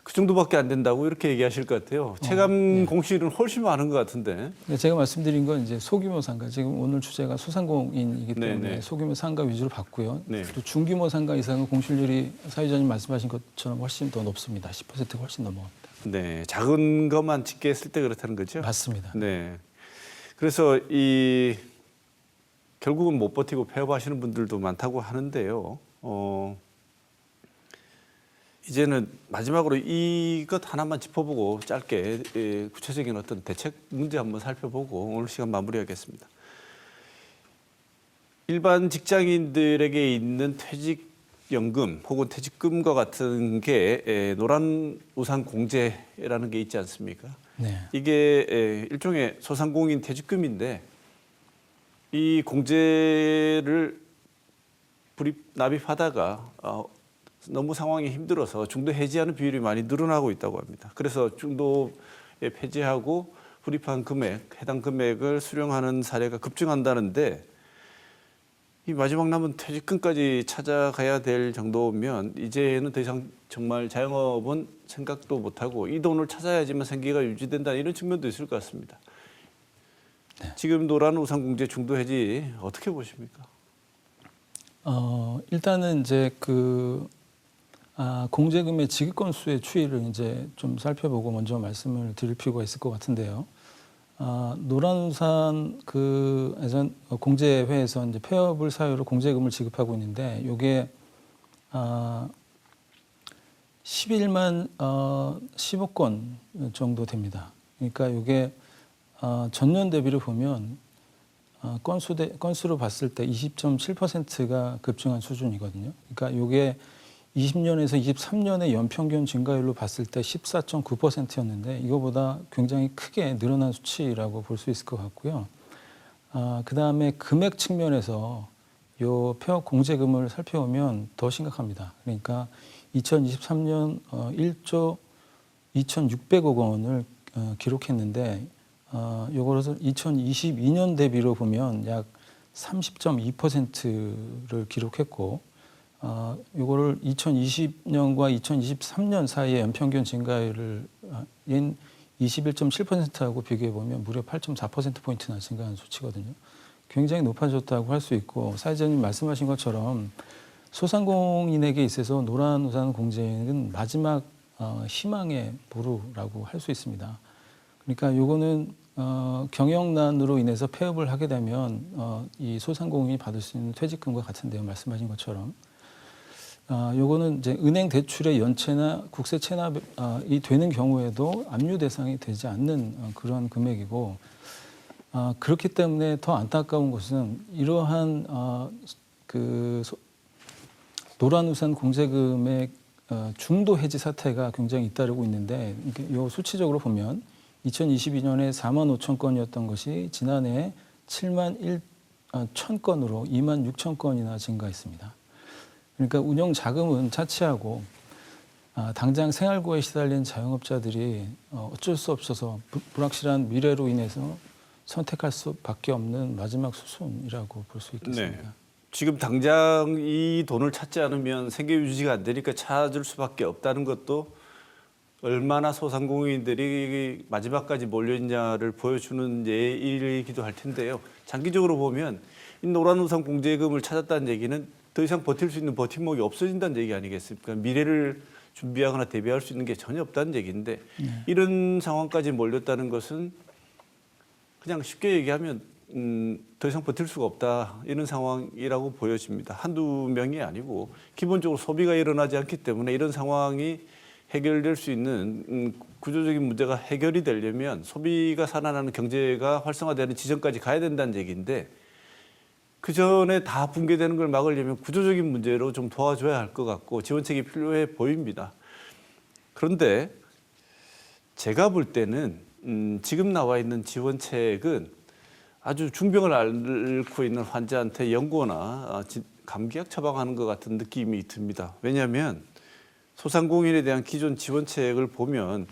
S1: 그 정도밖에 안 된다고 이렇게 얘기하실 것 같아요. 체감 공실은 훨씬 많은 것 같은데.
S4: 제가 말씀드린 건 이제 소규모 상가, 지금 오늘 주제가 소상공인이기 때문에
S1: 네네.
S4: 소규모 상가 위주로 봤고요.
S1: 네.
S4: 또 중규모 상가 이상은 공실률이 사회자님 말씀하신 것처럼 훨씬 더 높습니다. 10%가 훨씬 넘어갑니다.
S1: 네, 작은 것만 집계했을 때 그렇다는 거죠?
S4: 맞습니다.
S1: 네. 그래서 결국은 못 버티고 폐업하시는 분들도 많다고 하는데요. 이제는 마지막으로 이것 하나만 짚어보고 짧게 구체적인 어떤 대책 문제 한번 살펴보고 오늘 시간 마무리하겠습니다. 일반 직장인들에게 있는 퇴직연금 혹은 퇴직금과 같은 게 노란 우산 공제라는 게 있지 않습니까?
S4: 네.
S1: 이게 일종의 소상공인 퇴직금인데 이 공제를 납입하다가 너무 상황이 힘들어서 중도 해지하는 비율이 많이 늘어나고 있다고 합니다. 그래서 중도에 폐지하고 불입한 금액, 해당 금액을 수령하는 사례가 급증한다는데 이 마지막 남은 퇴직금까지 찾아가야 될 정도면 이제는 더 이상 정말 자영업은 생각도 못하고 이 돈을 찾아야지만 생계가 유지된다 이런 측면도 있을 것 같습니다.
S4: 네.
S1: 지금 노란 우산 공제 중도 해지 어떻게 보십니까?
S4: 일단은 이제 공제금의 지급 건수의 추이를 이제 좀 살펴보고 먼저 말씀을 드릴 필요가 있을 것 같은데요. 노란우산 예전 공제회에서 이제 폐업을 사유로 공제금을 지급하고 있는데 이게 11만 15건 정도 됩니다. 그러니까 이게 전년 대비를 보면 건수로 봤을 때 20.7%가 급증한 수준이거든요. 그러니까 이게 20년에서 23년의 연평균 증가율로 봤을 때 14.9%였는데 이거보다 굉장히 크게 늘어난 수치라고 볼 수 있을 것 같고요. 그다음에 금액 측면에서 요 폐업 공제금을 살펴보면 더 심각합니다. 그러니까 2023년 1조 2,600억 원을 기록했는데 요거를 2022년 대비로 보면 약 30.2%를 기록했고 요거를 2020년과 2023년 사이의 연평균 증가율을 21.7%하고 비교해 보면 무려 8.4%포인트나 증가한 수치거든요. 굉장히 높아졌다고 할 수 있고 사회자님 말씀하신 것처럼 소상공인에게 있어서 노란 우산 공제는 마지막 희망의 보루라고 할 수 있습니다. 그러니까 요거는 경영난으로 인해서 폐업을 하게 되면 이 소상공인이 받을 수 있는 퇴직금과 같은데요. 말씀하신 것처럼. 요거는 이제 은행 대출의 연체나 국세 체납이 되는 경우에도 압류 대상이 되지 않는 그런 금액이고 그렇기 때문에 더 안타까운 것은 이러한 노란우산 공제금의 중도 해지 사태가 굉장히 잇따르고 있는데 요 수치적으로 보면 2022년에 4만 5천 건이었던 것이 지난해 7만 1천 건으로 2만 6천 건이나 증가했습니다. 그러니까 운영 자금은 차치하고 당장 생활고에 시달린 자영업자들이 어쩔 수 없어서 불확실한 미래로 인해서 선택할 수밖에 없는 마지막 수순이라고 볼 수 있겠습니다.
S1: 네. 지금 당장 이 돈을 찾지 않으면 생계 유지가 안 되니까 찾을 수밖에 없다는 것도 얼마나 소상공인들이 마지막까지 몰려있냐를 보여주는 예이기도 할 텐데요. 장기적으로 보면 이 노란우산 공제금을 찾았다는 얘기는 더 이상 버틸 수 있는 버팀목이 없어진다는 얘기 아니겠습니까? 미래를 준비하거나 대비할 수 있는 게 전혀 없다는 얘기인데 이런 상황까지 몰렸다는 것은 그냥 쉽게 얘기하면 더 이상 버틸 수가 없다 이런 상황이라고 보여집니다. 한두 명이 아니고 기본적으로 소비가 일어나지 않기 때문에 이런 상황이 해결될 수 있는 구조적인 문제가 해결이 되려면 소비가 살아나는 경제가 활성화되는 지점까지 가야 된다는 얘기인데 그 전에 다 붕괴되는 걸 막으려면 구조적인 문제로 좀 도와줘야 할 것 같고 지원책이 필요해 보입니다. 그런데 제가 볼 때는 지금 나와 있는 지원책은 아주 중병을 앓고 있는 환자한테 연고나 감기약 처방하는 것 같은 느낌이 듭니다. 왜냐하면 소상공인에 대한 기존 지원책을 보면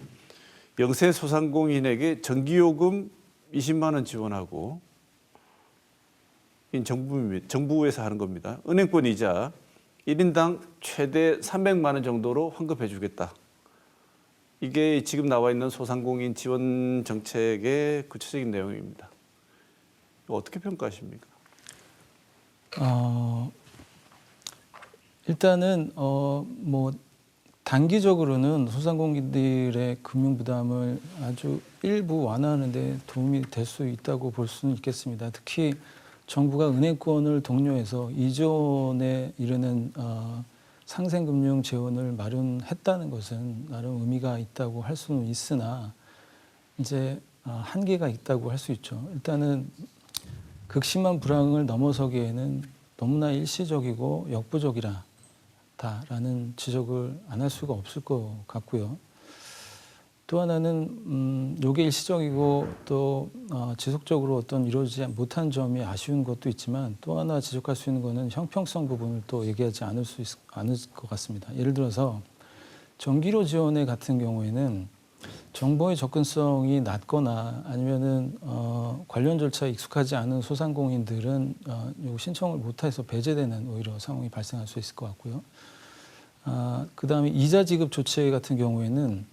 S1: 영세 소상공인에게 전기요금 20만 원 지원하고 정부에서 하는 겁니다. 은행권 이자 1인당 최대 300만 원 정도로 환급해 주겠다. 이게 지금 나와 있는 소상공인 지원 정책의 구체적인 내용입니다. 어떻게 평가하십니까?
S4: 일단은 뭐 단기적으로는 소상공인들의 금융 부담을 아주 일부 완화하는 데 도움이 될 수 있다고 볼 수는 있겠습니다. 특히 정부가 은행권을 독려해서 2조 원에 이르는 상생금융 재원을 마련했다는 것은 나름 의미가 있다고 할 수는 있으나 이제 한계가 있다고 할 수 있죠. 일단은 극심한 불황을 넘어서기에는 너무나 일시적이고 역부족이라는 지적을 안 할 수가 없을 것 같고요. 또 하나는 이게 일시적이고 또 지속적으로 어떤 이루어지지 못한 점이 아쉬운 것도 있지만 또 하나 지적할 수 있는 것은 형평성 부분을 또 얘기하지 않을 것 같습니다. 예를 들어서 전기료 지원회 같은 경우에는 정보의 접근성이 낮거나 아니면은 관련 절차에 익숙하지 않은 소상공인들은 요 신청을 못해서 배제되는 오히려 상황이 발생할 수 있을 것 같고요. 그다음에 이자 지급 조치 같은 경우에는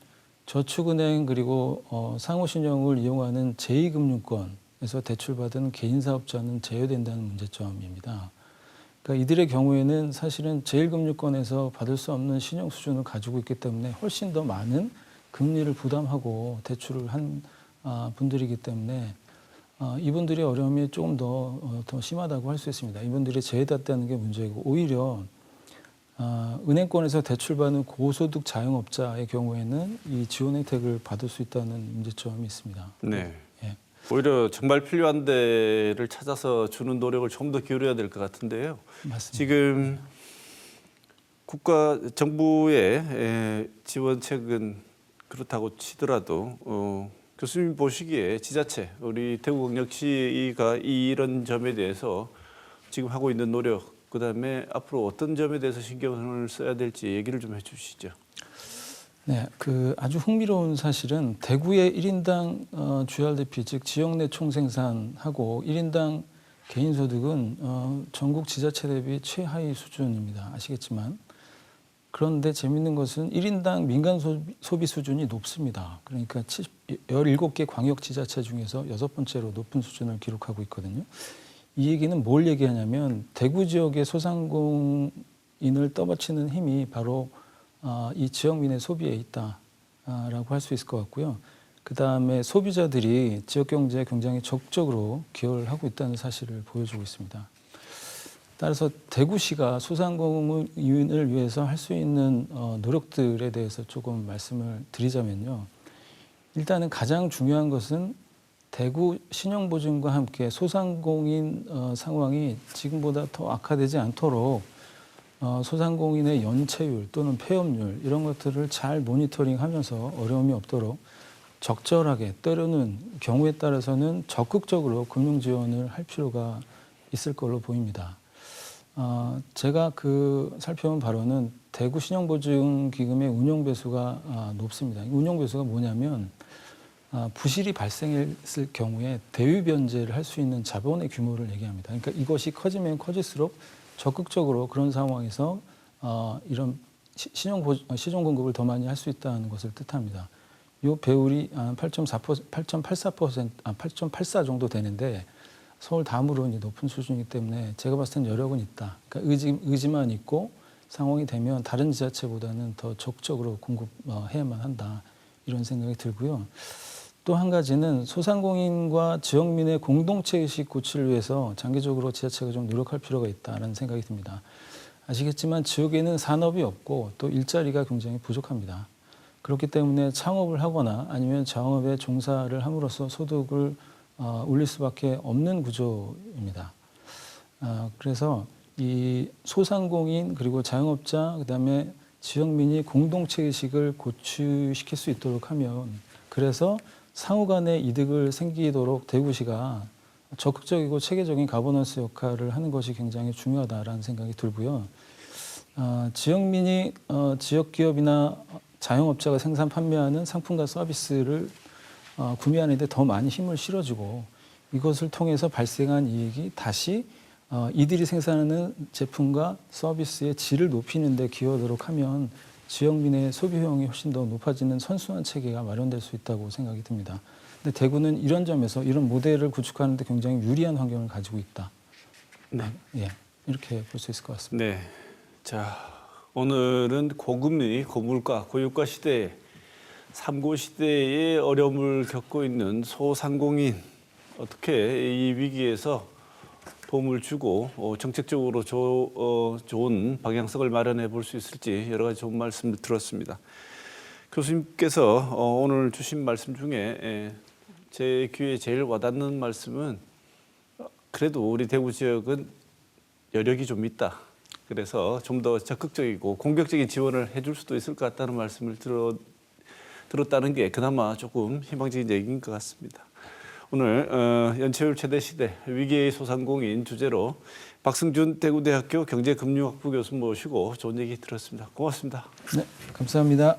S4: 저축은행 그리고 상호신용을 이용하는 제2금융권에서 대출받은 개인 사업자는 제외된다는 문제점입니다. 그러니까 이들의 경우에는 사실은 제1금융권에서 받을 수 없는 신용 수준을 가지고 있기 때문에 훨씬 더 많은 금리를 부담하고 대출을 한 분들이기 때문에 이분들의 어려움이 조금 더 심하다고 할 수 있습니다. 이분들이 제외됐다는 게 문제이고 오히려 은행권에서 대출받는 고소득 자영업자의 경우에는 이 지원 혜택을 받을 수 있다는 문제점이 있습니다.
S1: 네.
S4: 예.
S1: 오히려 정말 필요한 데를 찾아서 주는 노력을 좀 더 기울여야 될 것 같은데요.
S4: 맞습니다.
S1: 지금 정부의 지원책은 그렇다고 치더라도 교수님 보시기에 지자체, 우리 대구광역시가 이런 점에 대해서 지금 하고 있는 노력, 그다음에 앞으로 어떤 점에 대해서 신경을 써야 될지 얘기를 좀 해주시죠.
S4: 네, 아주 흥미로운 사실은 대구의 1인당 GRDP 즉 지역 내 총생산하고 1인당 개인소득은 전국 지자체 대비 최하위 수준입니다. 아시겠지만 그런데 재미있는 것은 1인당 민간 소비 수준이 높습니다. 그러니까 17개 광역지자체 중에서 6번째로 높은 수준을 기록하고 있거든요. 이 얘기는 뭘 얘기하냐면 대구 지역의 소상공인을 떠받치는 힘이 바로 이 지역민의 소비에 있다라고 할 수 있을 것 같고요. 그다음에 소비자들이 지역 경제에 굉장히 적극적으로 기여를 하고 있다는 사실을 보여주고 있습니다. 따라서 대구시가 소상공인을 위해서 할 수 있는 노력들에 대해서 조금 말씀을 드리자면요. 일단은 가장 중요한 것은 대구 신용보증과 함께 소상공인 상황이 지금보다 더 악화되지 않도록 소상공인의 연체율 또는 폐업률 이런 것들을 잘 모니터링하면서 어려움이 없도록 적절하게 때로는 경우에 따라서는 적극적으로 금융 지원을 할 필요가 있을 걸로 보입니다. 제가 살펴본 바로는 대구 신용보증기금의 운용배수가 높습니다. 운용배수가 뭐냐면 부실이 발생했을 경우에 대위 변제를 할 수 있는 자본의 규모를 얘기합니다. 그러니까 이것이 커지면 커질수록 적극적으로 그런 상황에서 이런 시중 공급을 더 많이 할 수 있다는 것을 뜻합니다. 이 배율이 8.84 정도 되는데 서울 다음으로 높은 수준이기 때문에 제가 봤을 땐 여력은 있다. 그러니까 의지만 있고 상황이 되면 다른 지자체보다는 더 적극적으로 공급해야만 한다. 이런 생각이 들고요. 또 한 가지는 소상공인과 지역민의 공동체 의식 고취를 위해서 장기적으로 지자체가 좀 노력할 필요가 있다는 생각이 듭니다. 아시겠지만 지역에는 산업이 없고 또 일자리가 굉장히 부족합니다. 그렇기 때문에 창업을 하거나 아니면 자영업에 종사를 함으로써 소득을 올릴 수밖에 없는 구조입니다. 그래서 이 소상공인 그리고 자영업자 그다음에 지역민이 공동체 의식을 고취시킬 수 있도록 하면 그래서 상호 간의 이득을 생기도록 대구시가 적극적이고 체계적인 가버넌스 역할을 하는 것이 굉장히 중요하다라는 생각이 들고요. 지역민이 지역기업이나 자영업자가 생산 판매하는 상품과 서비스를 구매하는 데 더 많이 힘을 실어주고 이것을 통해서 발생한 이익이 다시 이들이 생산하는 제품과 서비스의 질을 높이는 데 기여하도록 하면 지역민의 소비 효용이 훨씬 더 높아지는 선순환 체계가 마련될 수 있다고 생각이 듭니다. 근데 대구는 이런 점에서 이런 모델을 구축하는 데 굉장히 유리한 환경을 가지고 있다.
S1: 네.
S4: 예, 이렇게 볼 수 있을 것 같습니다.
S1: 네. 자, 오늘은 고금리, 고물가, 고유가 시대에 3고 시대의 어려움을 겪고 있는 소상공인 어떻게 이 위기에서 도움을 주고 정책적으로 좋은 방향성을 마련해 볼 수 있을지 여러 가지 좋은 말씀을 들었습니다. 교수님께서 오늘 주신 말씀 중에 제 귀에 제일 와닿는 말씀은 그래도 우리 대구 지역은 여력이 좀 있다. 그래서 좀 더 적극적이고 공격적인 지원을 해줄 수도 있을 것 같다는 말씀을 들었다는 게 그나마 조금 희망적인 얘기인 것 같습니다. 오늘 연체율 최대 시대 위기의 소상공인 주제로 박승준 대구대학교 경제금융학부 교수 모시고 좋은 얘기 들었습니다. 고맙습니다.
S4: 네, 감사합니다.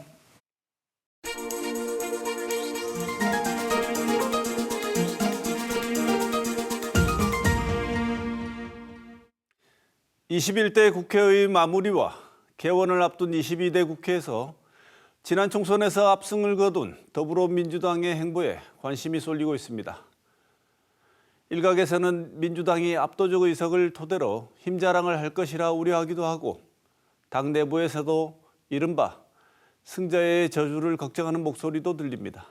S1: (21대) 국회의 마무리와 개원을 앞둔 (22대) 국회에서 지난 총선에서 압승을 거둔 더불어민주당의 행보에 관심이 쏠리고 있습니다. 일각에서는 민주당이 압도적 의석을 토대로 힘자랑을 할 것이라 우려하기도 하고 당 내부에서도 이른바 승자의 저주를 걱정하는 목소리도 들립니다.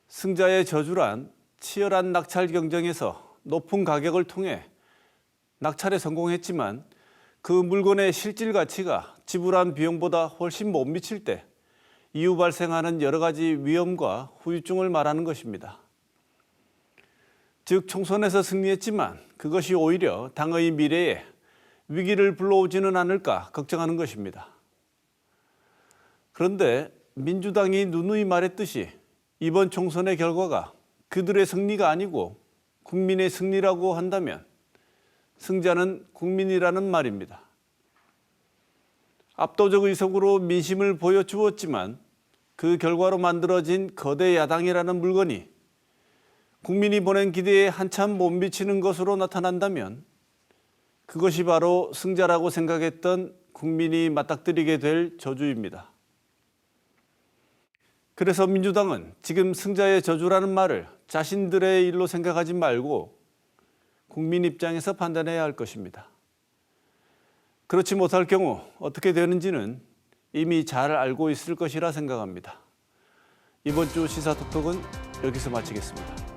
S1: 승자의 저주란 치열한 낙찰 경쟁에서 높은 가격을 통해 낙찰에 성공했지만 그 물건의 실질 가치가 지불한 비용보다 훨씬 못 미칠 때 이후 발생하는 여러 가지 위험과 후유증을 말하는 것입니다. 즉 총선에서 승리했지만 그것이 오히려 당의 미래에 위기를 불러오지는 않을까 걱정하는 것입니다. 그런데 민주당이 누누이 말했듯이 이번 총선의 결과가 그들의 승리가 아니고 국민의 승리라고 한다면 승자는 국민이라는 말입니다. 압도적 의석으로 민심을 보여주었지만 그 결과로 만들어진 거대 야당이라는 물건이 국민이 보낸 기대에 한참 못 미치는 것으로 나타난다면 그것이 바로 승자라고 생각했던 국민이 맞닥뜨리게 될 저주입니다. 그래서 민주당은 지금 승자의 저주라는 말을 자신들의 일로 생각하지 말고 국민 입장에서 판단해야 할 것입니다. 그렇지 못할 경우 어떻게 되는지는 이미 잘 알고 있을 것이라 생각합니다. 이번 주 시사톡톡은 여기서 마치겠습니다.